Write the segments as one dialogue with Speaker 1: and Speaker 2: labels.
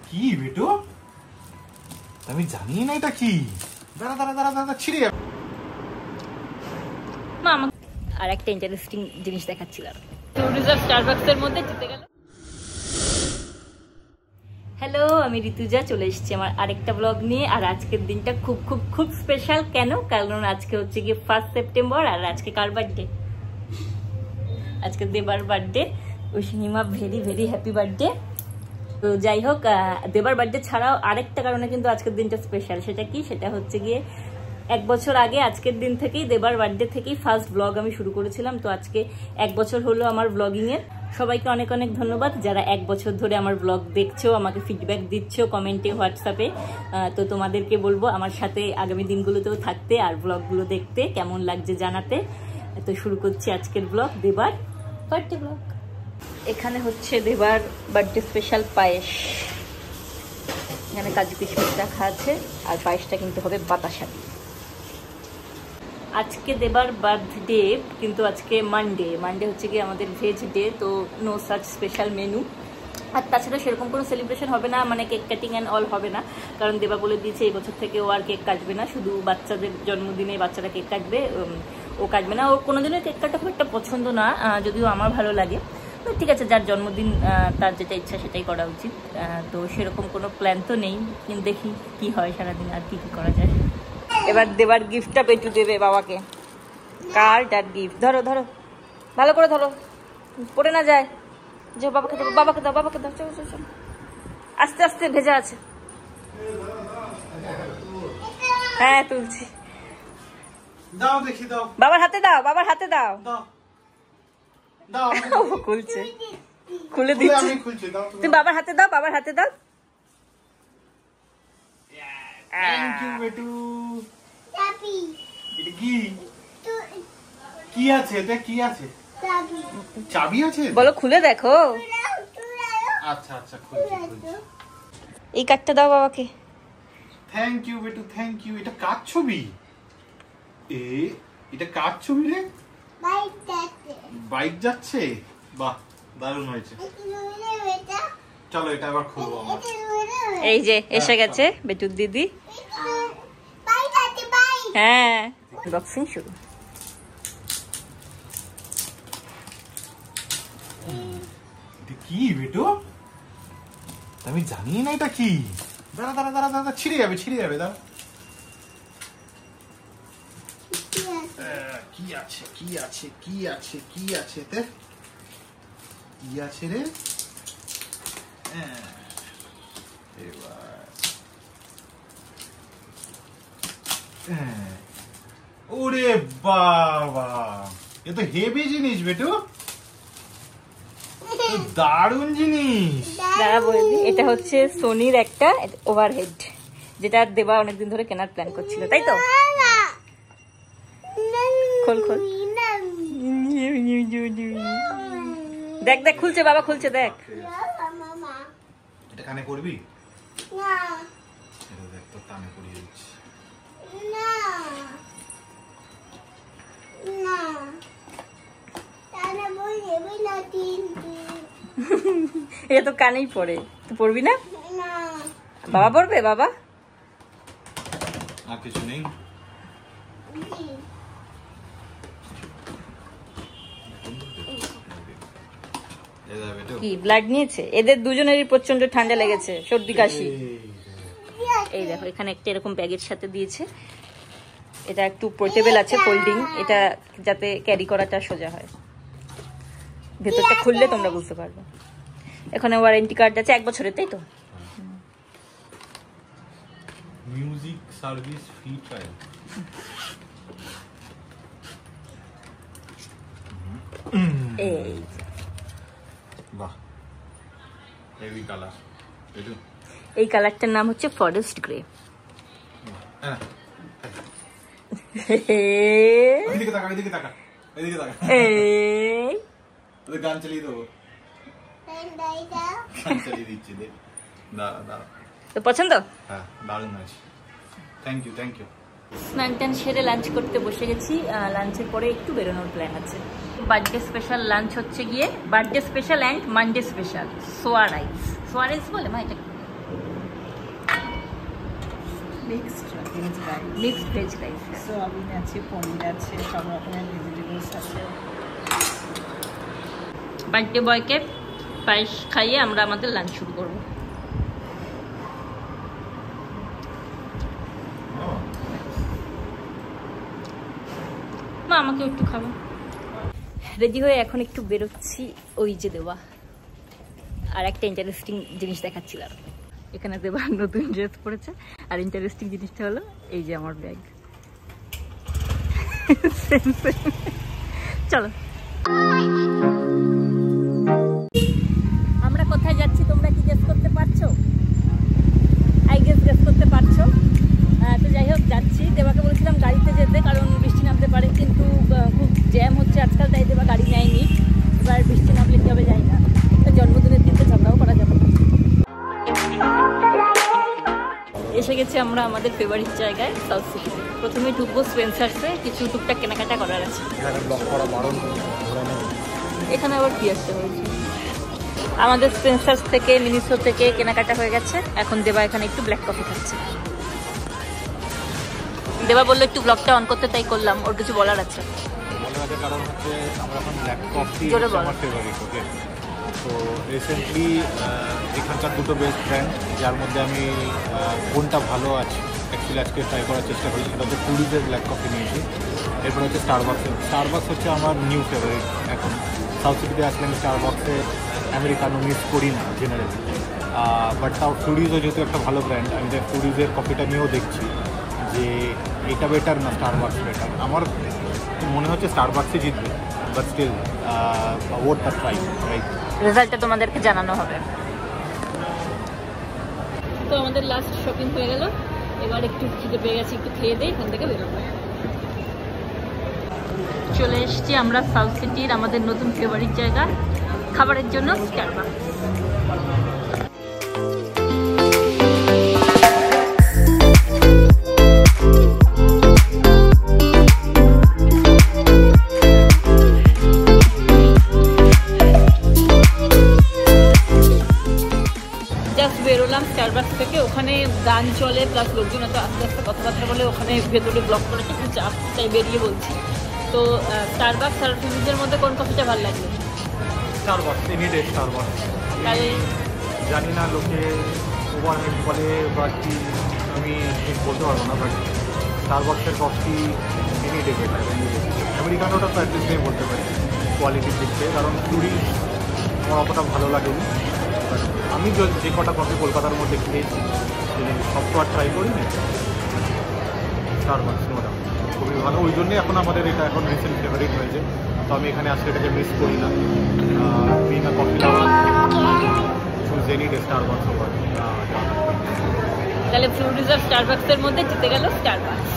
Speaker 1: কি বেটু? আমি জানি না এটা কি। দাঁড়া দাঁড়া দাঁড়া দাঁড়া ছিড়ে যাবে।
Speaker 2: মা আমাকে আর একটা ইন্টারেস্টিং জিনিস দেখাচ্ছিল। ট্যুরিজম স্টারবাকসের মধ্যে জিতে গেল। হ্যালো, আমি ঋতুজা চলে এসেছি আমার আরেকটা ব্লগ নিয়ে। আর আজকের দিনটা খুব খুব খুব স্পেশাল। কেন? কারণ আজকে হচ্ছে গিয়ে 1 সেপ্টেম্বর। আর আজকে কার বার্থডে? আজকে দেবার বার্থডে। উইশিংমা ভেরি ভেরি হ্যাপি বার্থডে। তো যাই হোক, দেবার বার্থডে ছাড়াও আরেকটা কারণে কিন্তু আজকের দিনটা স্পেশাল। সেটা কি? সেটা হচ্ছে গিয়ে 1 বছর আগে আজকের দিন থেকেই, দেবার বার্থডে থেকেই ফার্স্ট ব্লগ আমি শুরু করেছিলাম। তো আজকে 1 বছর হলো আমার ব্লগিং এর। সবাইকে অনেক অনেক ধন্যবাদ যারা 1 বছর ধরে আমার ব্লগ দেখছো, আমাকে ফিডব্যাক দিচ্ছ কমেন্টে, হোয়াটসঅ্যাপে। তো তোমাদেরকে বলবো আমার সাথে আগামী দিনগুলোতেও থাকতে আর ব্লগগুলো দেখতে, কেমন লাগছে জানাতে। তো শুরু করছি আজকের ব্লগ, দেবার বার্থডে ব্লগ। এখানে হচ্ছে দেবার বার্থডে স্পেশাল পায়েস। এখানে কাজু কিশমিশ রাখা আছে আর পায়েসটা কিন্তু হবে বাতাসা। আজকে দেবার বার্থডে, কিন্তু আজকে মানডে হচ্ছে কি আমাদের ভেজ ডে। তো নো সাচ স্পেশাল মেনু। আর তাছাড়া সেরকম কোনো সেলিব্রেশন হবে না, মানে কেক কাটিং অ্যান্ড অল হবে না। কারণ দেবা বলে দিয়েছে এই বছর থেকে ও আর কেক কাটবে না, শুধু বাচ্চাদের জন্মদিনে বাচ্চারা কেক কাটবে, ও কাটবে না। ও কোনোদিনও কেক কাটা খুব একটা পছন্দ না, যদিও আমার ভালো লাগে। তো ঠিক আছে, যার জন্মদিন তার যেটা ইচ্ছা সেটাই করা উচিত। তো সেরকম কোনো প্ল্যান তো নেই, কিন্তু দেখি কি হয় সারাদিন আর কি করা যায়। এবার দেবার গিফটটা পেটু দেবে বাবাকে। কার্ড আর গিফট। ধরো ধরো, ভালো করে ধরো, পড়ে না যায়। যে বাবাকে দাও, বাবাকে দাও, বাবাকে দাও। চলো চলো, আস্তে আস্তে, ভেজা আছে। হ্যাঁ তুলছি।
Speaker 1: দাও দেখি, দাও
Speaker 2: বাবার হাতে দাও, বাবার হাতে দাও।
Speaker 1: দাও
Speaker 2: ও খুলছে, খুলে দিচ্ছি। তুমি বাবার হাতে দাও, বাবার হাতে দাও।
Speaker 1: থ্যাংক ইউ বেটু। এটা কি? কি আছে এতে? কি আছে? চাবি আছে?
Speaker 2: বলো, খুলে দেখো।
Speaker 1: আচ্ছা আচ্ছা, খুলছি।
Speaker 2: এই কার্ডটা দাও বাবাকে।
Speaker 1: থ্যাংক ইউ বেটু, থ্যাংক ইউ। এটা কার ছবি? এটা কার ছবি রে? বাইক যাচ্ছে। বাহ, দারুণ হয়েছে। চলো এটা আবার খুলবো আমরা।
Speaker 2: এই যে এসে গেছে বেটুর দিদি। হ্যাঁ, বক্সিং শুরু।
Speaker 1: এটা কি বেটু? আমি জানি না এটা কি। দাঁড়া দাঁড়া দাঁড়া দাঁড়া, ছিড়ে যাবে, ছিড়ে যাবে। দাঁড়া, কি আছে কি আছে কি আছে কি আছে এতে? কি আছে রে? ওরে বাবা, এ তো হেভি জিনিস বেটু, দারুণ জিনিস।
Speaker 2: দাঁড়া বলবি, এটা হচ্ছে সোনির একটা ওভারহেড, যেটা দেবা অনেকদিন ধরে কেনার প্ল্যান করছিল, তাই তো? খোল খোল, দেখ দেখ খুলছে, বাবা খুলছে, দেখ।
Speaker 1: এটা কানে করবি? না, এটা দেখ তো কানে করিয়ে দিচ্ছি। না না, কানে বলবি না।
Speaker 2: এটা তো কানেই পড়ে, তুই পড়বি না? বাবা পড়বে, বাবা।
Speaker 1: আর কিছু নেই?
Speaker 2: কি ব্লাড নিয়েছে? এদের দুজনেরই প্রচন্ড ঠান্ডা লেগেছে, সর্দি কাশি। এই দেখো, এখানে একটা এরকম ব্যাগের সাথে দিয়েছে। এটা একটু পোর্টেবল আছে, ফোল্ডিং, এটা যাতে ক্যারি করাটা সোজা হয়। ভেতরটা খুললে তোমরা বুঝতে পারবে। এখানে ওয়ারেন্টি কার্ড আছে 1 বছরের, তাই তো?
Speaker 1: Music service free trial.
Speaker 2: এই
Speaker 1: বাহ, হেভি কালার।
Speaker 2: এই কালারটার নাম হচ্ছে ফরেস্ট গ্রে।
Speaker 1: এদিকে তাকা, এদিকে তাকা, এদিকে তাকা। গান চালিয়ে দেবো, গান চালিয়ে দিচ্ছি। দেখ, দাঁড়া দাঁড়া।
Speaker 2: তো পছন্দ?
Speaker 1: হ্যাঁ, দারুণ আছে। Thank you, thank you.
Speaker 2: স্নান টান সেরে লাঞ্চ করতে বসে গেছি। লাঞ্চের পরে একটু বেরোনোর প্ল্যান আছে। বার্থডে স্পেশাল লাঞ্চ হচ্ছে গিয়ে birthday special and Monday special soya rice. Soya rice বলে মা এটা?
Speaker 3: Mixed
Speaker 2: veg rice.
Speaker 3: সোয়াবিন আছে, পনির আছে, সব রকমের ভেজিটেবলস আছে।
Speaker 2: বার্থডে বয়কে পায়েস খাইয়ে আমরা আমাদের লাঞ্চ শুরু করবো। মা আমাকে একটু খাবো। রেডি হয়ে এখন একটু বেরোচ্ছি, ওই যে দেওয়া। আর একটা ইন্টারেস্টিং জিনিস দেখাচ্ছিলাম, এখানে দেওয়া নতুন ড্রেস পরেছে। আর ইন্টারেস্টিং জিনিসটা হলো এই যে আমার ব্যাগ। চলো আমরা কোথায় যাচ্ছি তোমরা কি গেস করতে পারছো? আই গেস করতে পারছো। তো যাই হোক যাচ্ছি, দেবাকে বলেছিলাম গাড়িতে যেতে, কারণ বৃষ্টি নামতে পারে, কিন্তু খুব জ্যাম হচ্ছে আজকাল, তাই দেবা গাড়ি নেয়নি। এবার বৃষ্টি নামলে কি হবে যাই না, জন্মদিনের দিনটা ঝগড়াও করা যাবে। এসে গেছি আমরা আমাদের ফেভারিট জায়গায়, সাউথ সিটি। প্রথমে ঢুকবো স্পেন্সার্সে, কিছু টুকটাক কেনাকাটা করার আছে। এখানে আবার কি আসতে হয়েছে? আমাদের স্পেন্সার্স থেকে মিনিসো থেকে কেনাকাটা হয়ে গেছে। এখন দেবা এখানে একটু ব্ল্যাক কফি খাচ্ছে। দেবা বললো একটু ব্লগটা অন করতে, তাই করলাম। ওর কিছু বলার আছে?
Speaker 1: কারণ হচ্ছে আমরা এখন ব্ল্যাক কফি আমার ফেভারিট। ওকে, তো রিসেন্টলি এখানকার দুটো বেস্ট ব্র্যান্ড, যার মধ্যে আমি কোনটা ভালো আছে অ্যাকচুয়ালি আজকে ট্রাই করার চেষ্টা করি, সেটা হচ্ছে টুরিজের ব্ল্যাক কফি নিয়েছি। এরপর হচ্ছে স্টারবাক্স হচ্ছে আমার নিউ ফেভারিট। এখন সাউথ সিটিতে আসলে আমি স্টারবাক্সে আমেরিকানো মিস করি না জেনারেলি, বাট তাও টুরিজও যেহেতু একটা ভালো ব্র্যান্ড, আমি টুরিজের কফিটা নিয়েও দেখছি যে এটা বেটার না স্টারবাক্স বেটার। আমার মনে হচ্ছে স্টারবাক্সে জিতবে, but still worth the try, right?
Speaker 2: রেজাল্টটা তোমাদেরকে জানানো হবে। তো আমাদের লাস্ট শপিং হয়ে গেল, এবার একটু খিদে পেয়ে গেছি, একটু খেয়ে দিয়ে এখান থেকে বেরোবো। চলে এসেছি আমরা সাউথ সিটির আমাদের নতুন ফেভারিট জায়গা খাবারের জন্য, স্টারবাক্স। বেরোলাম স্টারবাক্স থেকে, ওখানে গান চলে প্লাস লোকজন এত আস্তে আস্তে কথাবার্তা বলে, ওখানে ভেতরে ব্লক করে একটু চাপ, তাই বেরিয়ে বলছি। তো স্টারবাক্স আর টুরিজের মধ্যে কোন কফিটা ভালো লাগবে?
Speaker 1: Starbucks, any day Starbucks.
Speaker 2: তাহলে
Speaker 1: জানি না লোকে ওভারহেড বলে বা কি, আমি ঠিক বলতে পারবো না, বাট স্টারবাক্সের কফি এনি ডে বেটার। আমেরিকানোটা তো অ্যাটলিস্ট আমি বলতে পারি কোয়ালিটির দিক থেকে, কারণ টুরিজ আমার অতটা ভালো লাগেনি। আমি যে কটা কফি কলকাতার মধ্যে খেয়েছি সব তো আর ট্রাই করিনি। স্টারবাক্স নোটা খুবই ভালো, ওই জন্যই এখন আমাদের এটা এখন রিসেন্ট ফেভারিট হয়েছে। তো আমি এখানে আসলে এটাকে মিস করি না। Being a coffee lover, choose any day Starbucks over.
Speaker 2: তাহলে টুরিজ আর স্টারবাক্সের মধ্যে জিতে গেল স্টারবাক্স।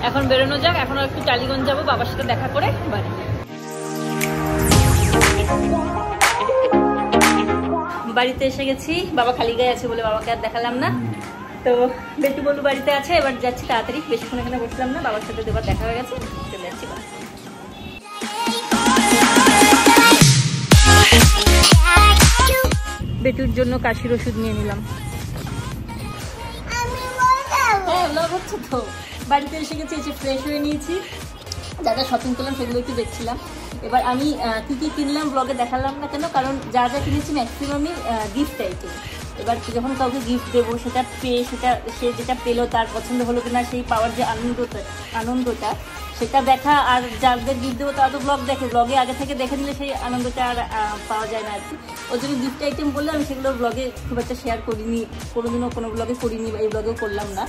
Speaker 2: এখন বেরোনো যাক, এখন একটু টালিগঞ্জ যাবো, বাবার সাথে দেখা করে বাড়ি। বাড়িতে এসে গেছি, বাবা খালি গায়ে আছে বলে বাবাকে আর দেখালাম না। তো বেটু বলু বাড়িতে আছে, এবার যাচ্ছি তাড়াতাড়ি, বেশিক্ষণ এখানে বসলাম না, বাবার সাথে দেবার দেখা হয়ে গেছে, চলে যাচ্ছি। বেটুর জন্য কাশির ওষুধ নিয়ে নিলাম। হ্যাঁ ব্লগ হচ্ছে তো। বাড়িতে এসে গেছি, এসে ফ্রেশ হয়ে নিয়েছি, যা যা শপিং করলাম সেগুলো একটু দেখছিলাম। এবার আমি কী কী কিনলাম ব্লগে দেখালাম না কেন, কারণ যা যা কিনেছি ম্যাক্সিমামই গিফট আইটেম। এবার যখন কাউকে গিফট দেবো, সেটা পেয়ে সে যেটা পেলো তার পছন্দ হলো কিনা, সেই পাওয়ার যে আনন্দটা সেটা দেখা। আর যাদের গিফট দেবো তারা তো ব্লগ দেখে, ব্লগে আগে থেকে দেখে নিলে সেই আনন্দটা আর পাওয়া যায় না আর কি। ওই জন্য গিফট আইটেম বললে আমি সেগুলো ব্লগে খুব একটা শেয়ার করিনি, কোনোদিনও কোনো ব্লগে করিনি, বা এই ব্লগেও করলাম না।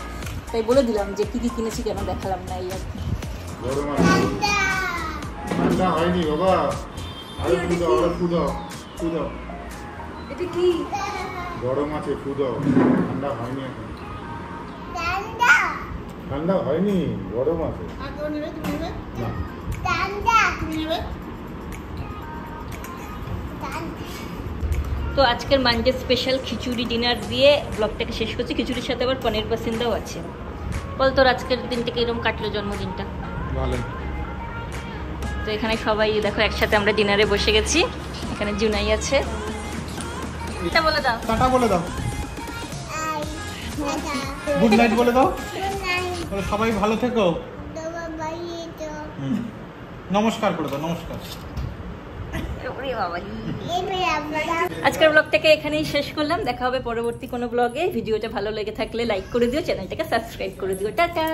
Speaker 2: তাই বলে দিলাম যে কী কী কিনেছি, কেন দেখালাম না, এই আর কি।
Speaker 4: ঠান্ডা হয়নি বাবা, আরে ফুদাও।
Speaker 2: এটা কি?
Speaker 4: গরম আছে, ফুদাও। ঠান্ডা হয়নি এখন, ঠান্ডা হয়নি, গরম আছে।
Speaker 2: তো আজকের মানডে স্পেশাল খিচুড়ি ডিনার দিয়ে ব্লগটাকে শেষ করছি। খিচুড়ির সাথে আবার পনির পাসিন্দাও আছে। বল তোর আজকের দিনটা কিরকম কাটলো, জন্মদিনটা?
Speaker 1: ভালো।
Speaker 2: তো এখানে সবাই দেখো একসাথে আমরা ডিনারে বসে গেছি। এখানে জুনাই আছে, এটা বলে দাও,
Speaker 1: টাটা বলে দাও। গুড নাইট বলে দাও। বলে সবাই ভালো থেকো। নমস্কার করে দাও, নমস্কার।
Speaker 2: আজকের ব্লগটাকে এখানেই শেষ করলাম। দেখা হবে পরবর্তী কোনো ব্লগে। ভিডিওটা ভালো লেগে থাকলে লাইক করে দিও, চ্যানেলটাকে সাবস্ক্রাইব করে দিও। টাটা।